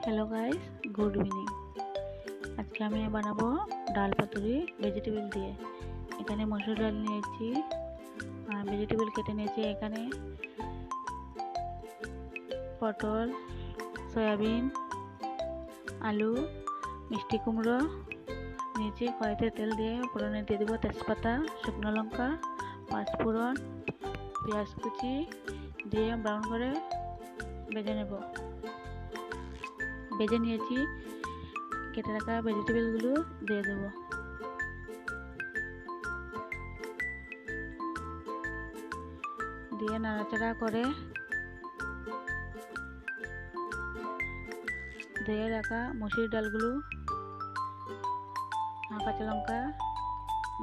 Hello guys, good evening. আজকে আমি বানাবো ডাল পাতুরি ভেজিটেবল দিয়ে। এখানে মসুর ডাল নিয়েছি আর ভেজিটেবল কেটে নিয়েছি। এখানে পটল, সয়াবিন, আলু, মিষ্টি কুমড়ো নিয়েছি। কড়াইতে তেল দিয়ে ফোড়নে দিয়ে দেবো তেজপাতা, শুকনো লঙ্কা, পাঁচফোড়ন, পেঁয়াজ কুচি দিয়ে ব্রাউন করে ভেজে নিয়েছি। কেটে রাখা ভেজিটেবলগুলো দিয়ে দেবো। দিয়ে নাড়াচাড়া করে ধুয়ে রাখা মসুর ডালগুলো, কাঁচা লঙ্কা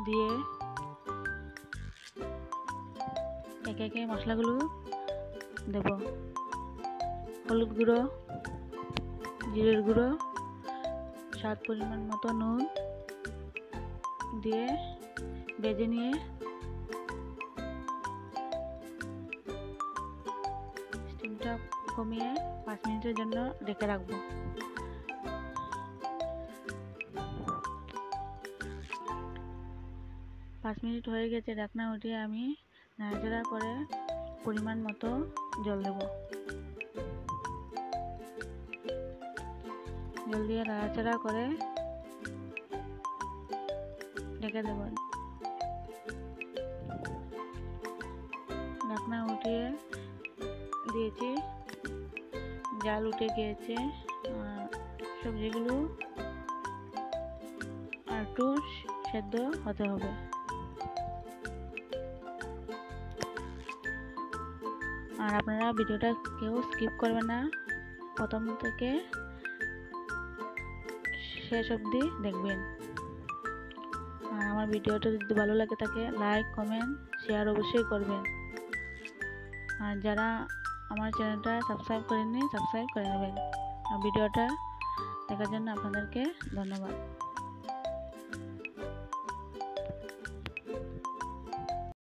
দিয়ে একে একে মশলাগুলো দেব। হলুদ গুঁড়ো, জিরের গুঁড়ো, স্বাদ পরিমাণ মতো নুন দিয়ে ভেজে নিয়ে স্টিমটা কমিয়ে 5 মিনিটের জন্য ঢেকে রাখবো। পাঁচ মিনিট হয়ে গেছে। ঢাকনা উঠিয়ে আমি নাড়াচাড়া করে পরিমাণ মতো জল দেব। জল দিয়ে নাড়াচাড়া করে ঢেকে দেব। ঢাকনা উঠিয়ে দিয়েছি, জাল উঠে গিয়েছে। সবজিগুলো আর একটু সেদ্ধ হতে হবে। আর আপনারা ভিডিওটা কেউ স্কিপ করবেন না, প্রথম থেকে শেষ অবধি দেখবেন। আর আমার ভিডিওটা যদি ভালো লাগে থাকে লাইক, কমেন্ট, শেয়ার অবশ্যই করবেন। আর যারা আমার চ্যানেলটা সাবস্ক্রাইব করেননি সাবস্ক্রাইব করে নেবেন। আর ভিডিওটা দেখার জন্য আপনাদেরকে ধন্যবাদ।